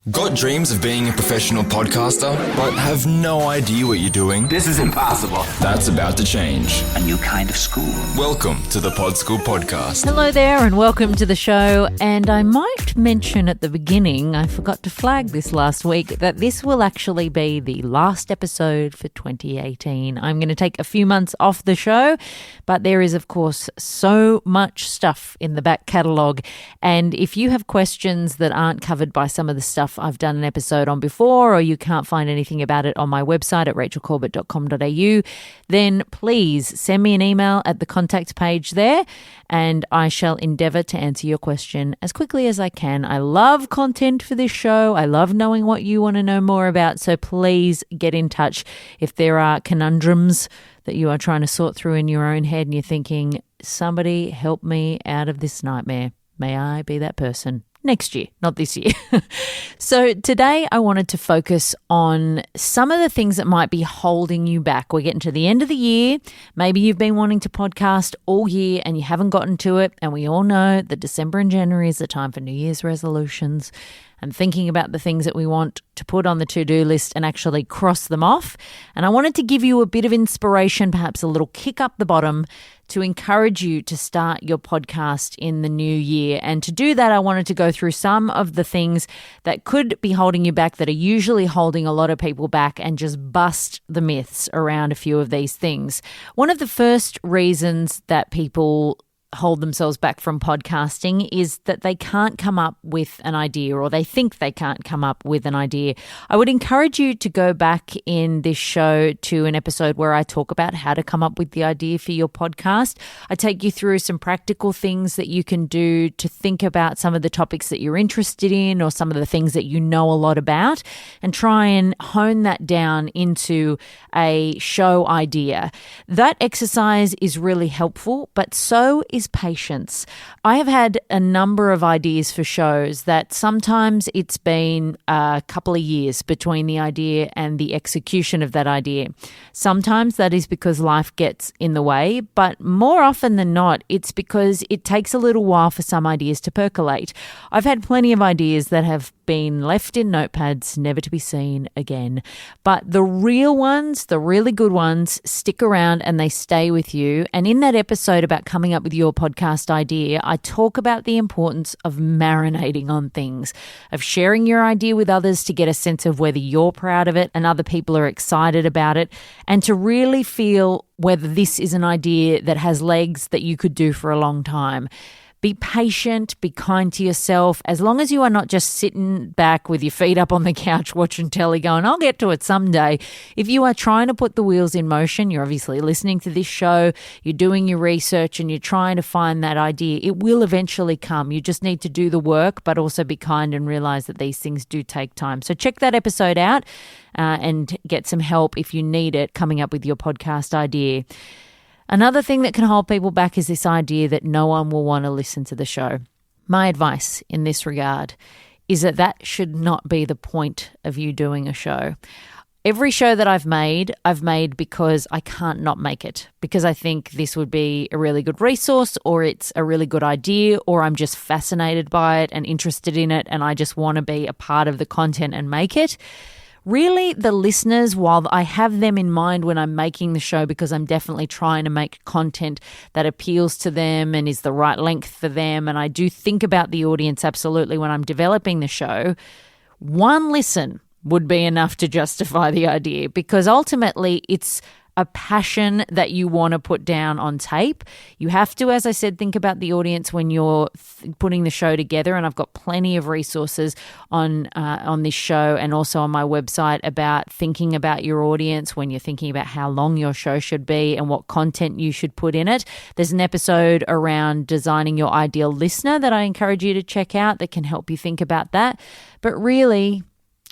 Got dreams of being a professional podcaster, but have no idea what you're doing? This is impossible. That's about to change. A new kind of school. Welcome to the Pod School Podcast. Hello there and welcome to the show. And I might mention at the beginning, I forgot to flag this last week, that this will actually be the last episode for 2018. I'm going to take a few months off the show, but there is, of course, so much stuff in the back catalogue. And if you have questions that aren't covered by some of the stuff I've done an episode on before, or you can't find anything about it on my website at rachelcorbett.com.au, then please send me an email at the contact page there and I shall endeavour to answer your question as quickly as I can. I love content for this show. I love knowing what you want to know more about, so please get in touch if there are conundrums that you are trying to sort through in your own head and you're thinking, somebody help me out of this nightmare. May I be that person? Next year, not this year. So today I wanted to focus on some of the things that might be holding you back. We're getting to the end of the year. Maybe you've been wanting to podcast all year and you haven't gotten to it. And we all know that December and January is the time for New Year's resolutions and thinking about the things that we want to put on the to-do list and actually cross them off. And I wanted to give you a bit of inspiration, perhaps a little kick up the bottom, to encourage you to start your podcast in the new year. And to do that, I wanted to go through some of the things that could be holding you back, that are usually holding a lot of people back, and just bust the myths around a few of these things. One of the first reasons that people hold themselves back from podcasting is that they can't come up with an idea, or they think they can't come up with an idea. I would encourage you to go back in this show to an episode where I talk about how to come up with the idea for your podcast. I take you through some practical things that you can do to think about some of the topics that you're interested in, or some of the things that you know a lot about, and try and hone that down into a show idea. That exercise is really helpful, but so is patience. I have had a number of ideas for shows that sometimes it's been a couple of years between the idea and the execution of that idea. Sometimes that is because life gets in the way, but more often than not, it's because it takes a little while for some ideas to percolate. I've had plenty of ideas that have been left in notepads, never to be seen again. But the real ones, the really good ones, stick around and they stay with you. And in that episode about coming up with your podcast idea, I talk about the importance of marinating on things, of sharing your idea with others to get a sense of whether you're proud of it and other people are excited about it, and to really feel whether this is an idea that has legs that you could do for a long time. Be patient, be kind to yourself, as long as you are not just sitting back with your feet up on the couch watching telly going, I'll get to it someday. If you are trying to put the wheels in motion, you're obviously listening to this show, you're doing your research and you're trying to find that idea, it will eventually come. You just need to do the work, but also be kind and realize that these things do take time. So check that episode out and get some help if you need it coming up with your podcast idea. Another thing that can hold people back is this idea that no one will want to listen to the show. My advice in this regard is that that should not be the point of you doing a show. Every show that I've made because I can't not make it, because I think this would be a really good resource, or it's a really good idea, or I'm just fascinated by it and interested in it and I just want to be a part of the content and make it. Really, the listeners, while I have them in mind when I'm making the show, because I'm definitely trying to make content that appeals to them and is the right length for them, and I do think about the audience absolutely when I'm developing the show, one listen would be enough to justify the idea, because ultimately it's a passion that you want to put down on tape. You have to, as I said, think about the audience when you're putting the show together, and I've got plenty of resources on this show and also on my website about thinking about your audience when you're thinking about how long your show should be and what content you should put in it. There's an episode around designing your ideal listener that I encourage you to check out that can help you think about that. But really,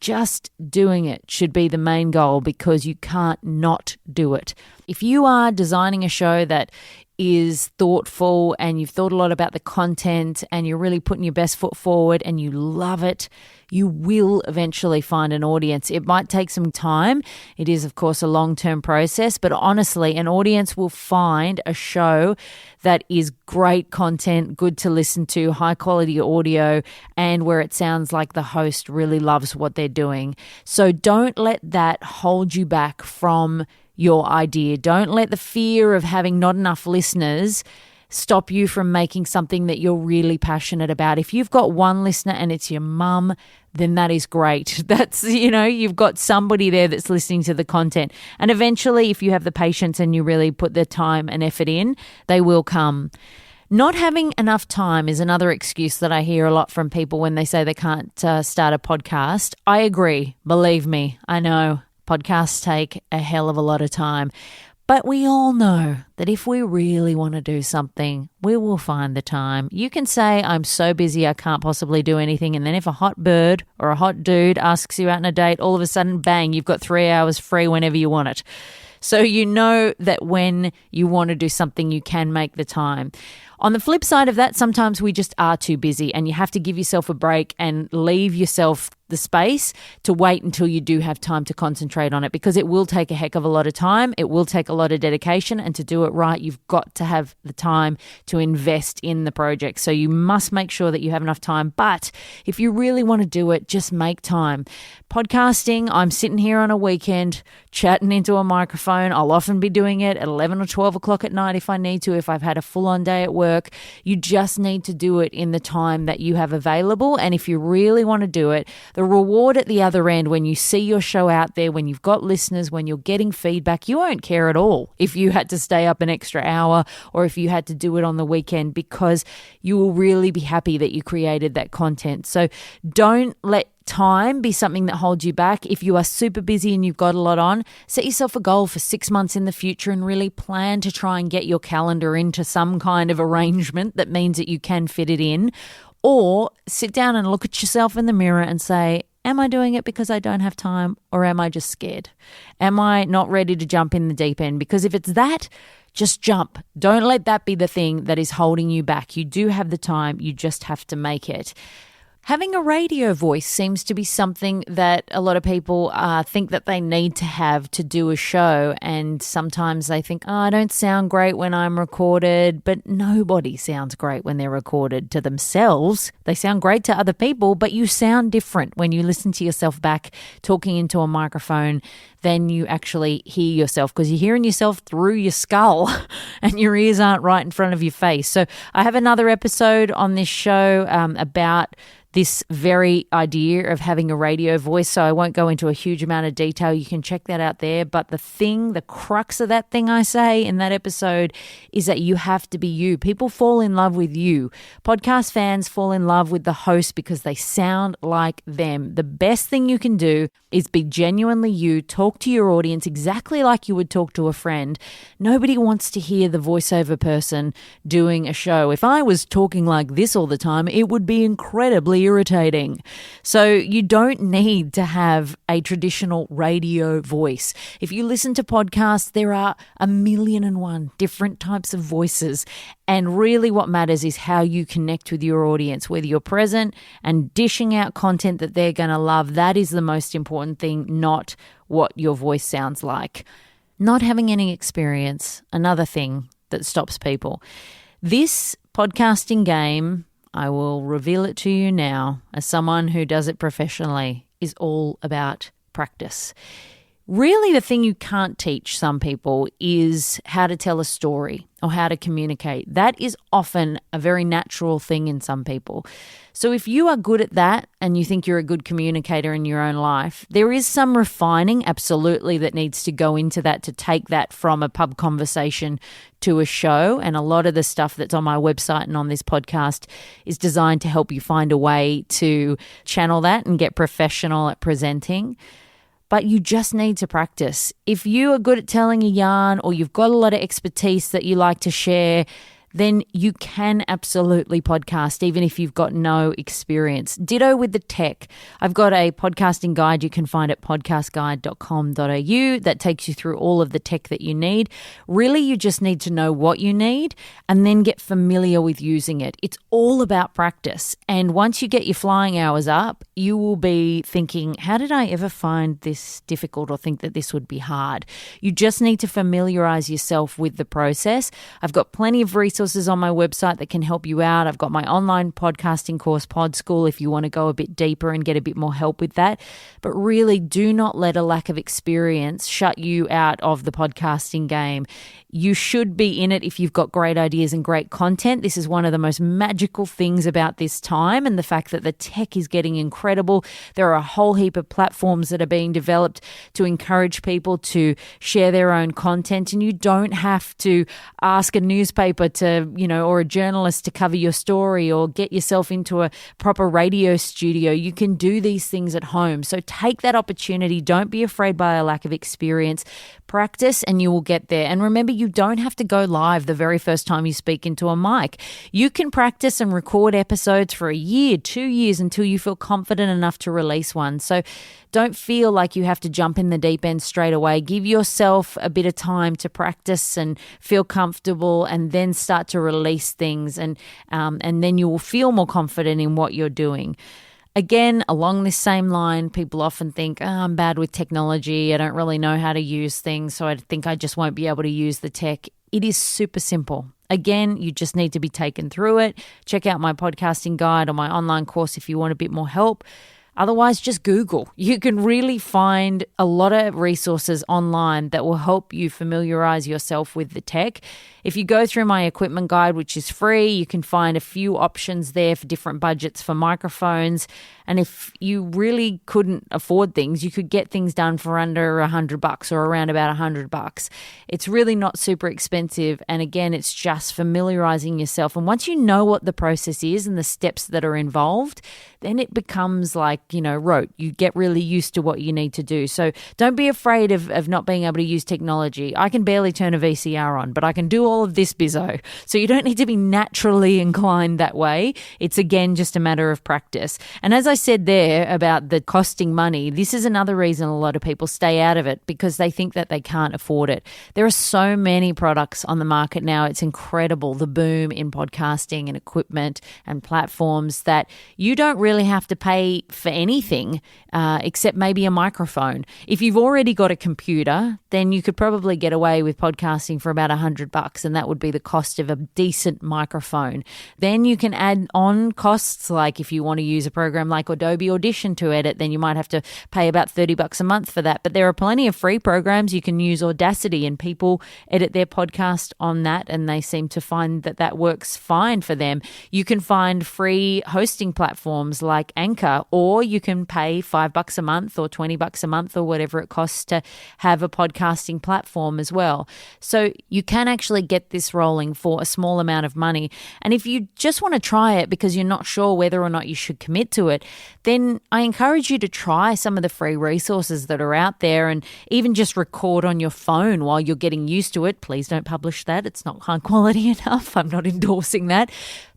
just doing it should be the main goal, because you can't not do it. If you are designing a show that is thoughtful and you've thought a lot about the content and you're really putting your best foot forward and you love it, you will eventually find an audience. It might take some time. It is, of course, a long-term process, but honestly, an audience will find a show that is great content, good to listen to, high-quality audio, and where it sounds like the host really loves what they're doing. So don't let that hold you back from your idea. Don't let the fear of having not enough listeners stop you from making something that you're really passionate about. If you've got one listener and it's your mum, then that is great. That's, you've got somebody there that's listening to the content. And eventually, if you have the patience and you really put the time and effort in, they will come. Not having enough time is another excuse that I hear a lot from people when they say they can't start a podcast. I agree. Believe me, I know podcasts take a hell of a lot of time. But we all know that if we really want to do something, we will find the time. You can say, I'm so busy, I can't possibly do anything. And then if a hot bird or a hot dude asks you out on a date, all of a sudden, bang, you've got 3 hours free whenever you want it. So you know that when you want to do something, you can make the time. On the flip side of that, sometimes we just are too busy and you have to give yourself a break and leave yourself the space to wait until you do have time to concentrate on it, because it will take a heck of a lot of time. It will take a lot of dedication, and to do it right, you've got to have the time to invest in the project. So you must make sure that you have enough time. But if you really want to do it, just make time. Podcasting, I'm sitting here on a weekend chatting into a microphone. I'll often be doing it at 11 or 12 o'clock at night if I need to, if I've had a full-on day at work. You just need to do it in the time that you have available. And if you really want to do it, the reward at the other end, when you see your show out there, when you've got listeners, when you're getting feedback, you won't care at all if you had to stay up an extra hour or if you had to do it on the weekend, because you will really be happy that you created that content. So don't let time be something that holds you back. If you are super busy and you've got a lot on, set yourself a goal for 6 months in the future and really plan to try and get your calendar into some kind of arrangement that means that you can fit it in. Or sit down and look at yourself in the mirror and say, am I doing it because I don't have time, or am I just scared? Am I not ready to jump in the deep end? Because if it's that, just jump. Don't let that be the thing that is holding you back. You do have the time. You just have to make it. Having a radio voice seems to be something that a lot of people think that they need to have to do a show, and sometimes they think, I don't sound great when I'm recorded, but nobody sounds great when they're recorded to themselves. They sound great to other people, but you sound different when you listen to yourself back talking into a microphone than you actually hear yourself, because you're hearing yourself through your skull and your ears aren't right in front of your face. So I have another episode on this show about this very idea of having a radio voice, so I won't go into a huge amount of detail. You can check that out there. But the crux of that thing I say in that episode is that you have to be you. People fall in love with you. Podcast fans fall in love with the host because they sound like them. The best thing you can do is be genuinely you. Talk to your audience exactly like you would talk to a friend. Nobody wants to hear the voiceover person doing a show. If I was talking like this all the time, it would be incredibly irritating. So you don't need to have a traditional radio voice. If you listen to podcasts, there are 1,000,001 different types of voices. And really what matters is how you connect with your audience, whether you're present and dishing out content that they're going to love. That is the most important thing, not what your voice sounds like. Not having any experience, another thing that stops people. This podcasting game, I will reveal it to you now, as someone who does it professionally, is all about practice. Really, the thing you can't teach some people is how to tell a story or how to communicate. That is often a very natural thing in some people. So if you are good at that and you think you're a good communicator in your own life, there is some refining, absolutely, that needs to go into that to take that from a pub conversation to a show. And a lot of the stuff that's on my website and on this podcast is designed to help you find a way to channel that and get professional at presenting. But you just need to practice. If you are good at telling a yarn or you've got a lot of expertise that you like to share, then you can absolutely podcast, even if you've got no experience. Ditto with the tech. I've got a podcasting guide you can find at podcastguide.com.au that takes you through all of the tech that you need. Really, you just need to know what you need and then get familiar with using it. It's all about practice. And once you get your flying hours up, you will be thinking, how did I ever find this difficult or think that this would be hard? You just need to familiarize yourself with the process. I've got plenty of resources on my website that can help you out. I've got my online podcasting course, Pod School, if you want to go a bit deeper and get a bit more help with that. But really, do not let a lack of experience shut you out of the podcasting game. You should be in it if you've got great ideas and great content. This is one of the most magical things about this time, and the fact that the tech is getting incredible. There are a whole heap of platforms that are being developed to encourage people to share their own content, and you don't have to ask a newspaper to, or a journalist to cover your story or get yourself into a proper radio studio. You can do these things at home. So take that opportunity. Don't be afraid by a lack of experience. Practice and you will get there. And remember, you don't have to go live the very first time you speak into a mic. You can practice and record episodes for a year, 2 years, until you feel confident enough to release one. So don't feel like you have to jump in the deep end straight away. Give yourself a bit of time to practice and feel comfortable, and then start to release things, and then you will feel more confident in what you're doing. Again, along this same line, people often think, I'm bad with technology. I don't really know how to use things, so I think I just won't be able to use the tech. It is super simple. Again, you just need to be taken through it. Check out my podcasting guide or my online course if you want a bit more help. Otherwise, just Google. You can really find a lot of resources online that will help you familiarize yourself with the tech. If you go through my equipment guide, which is free, you can find a few options there for different budgets for microphones. And if you really couldn't afford things, you could get things done for under $100 or around about $100. It's really not super expensive. And again, it's just familiarizing yourself. And once you know what the process is and the steps that are involved, then it becomes like, rote. You get really used to what you need to do. So don't be afraid of not being able to use technology. I can barely turn a VCR on, but I can do all of this bizzo. So you don't need to be naturally inclined that way. It's again just a matter of practice. And as I said there about the costing money, this is another reason a lot of people stay out of it, because they think that they can't afford it. There are so many products on the market now. It's incredible, the boom in podcasting and equipment and platforms, that you don't really have to pay for anything except maybe a microphone. If you've already got a computer, then you could probably get away with podcasting for about $100, and that would be the cost of a decent microphone. Then you can add on costs, like if you want to use a program like Adobe Audition to edit, then you might have to pay about $30 a month for that. But there are plenty of free programs. You can use Audacity, and people edit their podcast on that, and they seem to find that that works fine for them. You can find free hosting platforms like Anchor, or you can pay $5 a month or $20 a month or whatever it costs to have a podcasting platform as well. So you can actually get this rolling for a small amount of money. And if you just want to try it because you're not sure whether or not you should commit to it, then I encourage you to try some of the free resources that are out there, and even just record on your phone while you're getting used to it. Please don't publish that. It's not high quality enough. I'm not endorsing that.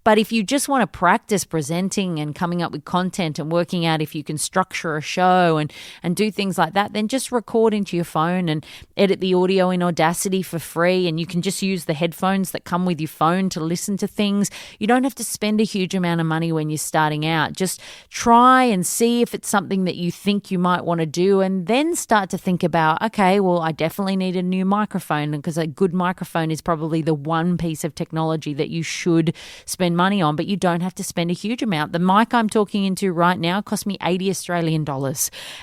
But if you just want to practice presenting and coming up with content and working out if you can structure a show and do things like that, then just record into your phone and edit the audio in Audacity for free. And you can just use the headphones that come with your phone to listen to things. You don't have to spend a huge amount of money when you're starting out. Just try and see if it's something that you think you might want to do, and then start to think about, okay, well, I definitely need a new microphone, because a good microphone is probably the one piece of technology that you should spend money on, but you don't have to spend a huge amount. The mic I'm talking into right now cost me $80 Australian,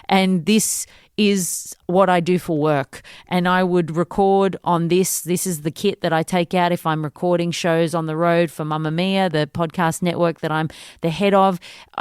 and this is what I do for work. And I would record on this. This is the kit that I take out if I'm recording shows on the road for Mamamia, the podcast network that I'm the head of.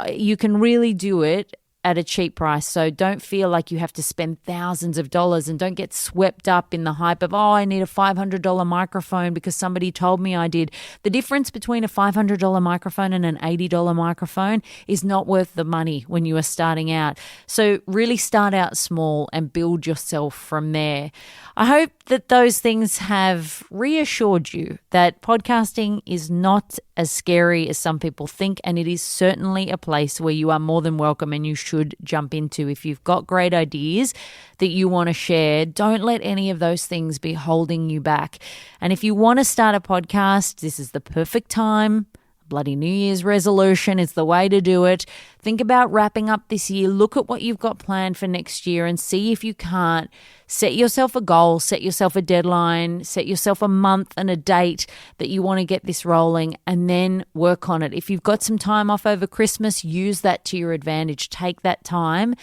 You can really do it at a cheap price. So don't feel like you have to spend thousands of dollars, and don't get swept up in the hype of, I need a $500 microphone because somebody told me I did. The difference between a $500 microphone and an $80 microphone is not worth the money when you are starting out. So really start out small and build yourself from there. I hope that those things have reassured you that podcasting is not as scary as some people think, and it is certainly a place where you are more than welcome and you should jump into. If you've got great ideas that you want to share, don't let any of those things be holding you back. And if you want to start a podcast, this is the perfect time. Bloody New Year's resolution is the way to do it. Think about wrapping up this year. Look at what you've got planned for next year and see if you can't. Set yourself a goal, set yourself a deadline, set yourself a month and a date that you want to get this rolling, and then work on it. If you've got some time off over Christmas, use that to your advantage. Take that time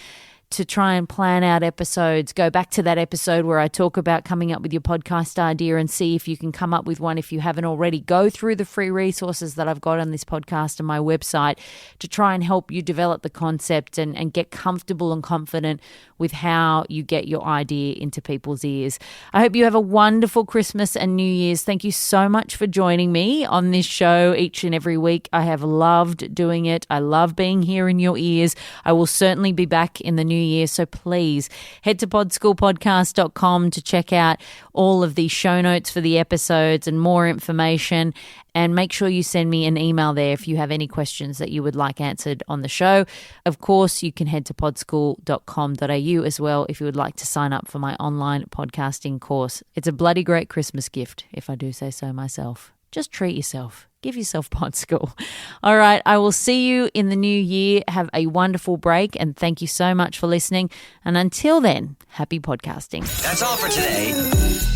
to try and plan out episodes. Go back to that episode where I talk about coming up with your podcast idea and see if you can come up with one if you haven't already. Go through the free resources that I've got on this podcast and my website to try and help you develop the concept and get comfortable and confident with how you get your idea into people's ears. I hope you have a wonderful Christmas and New Year's. Thank you so much for joining me on this show each and every week. I have loved doing it. I love being here in your ears. I will certainly be back in the new year, so please head to podschoolpodcast.com to check out all of the show notes for the episodes and more information. And make sure you send me an email there if you have any questions that you would like answered on the show. Of course, you can head to podschool.com.au as well if you would like to sign up for my online podcasting course. It's a bloody great Christmas gift, if I do say so myself. Just treat yourself. Give yourself Pod School. All right, I will see you in the new year. Have a wonderful break, and thank you so much for listening. And until then, happy podcasting. That's all for today.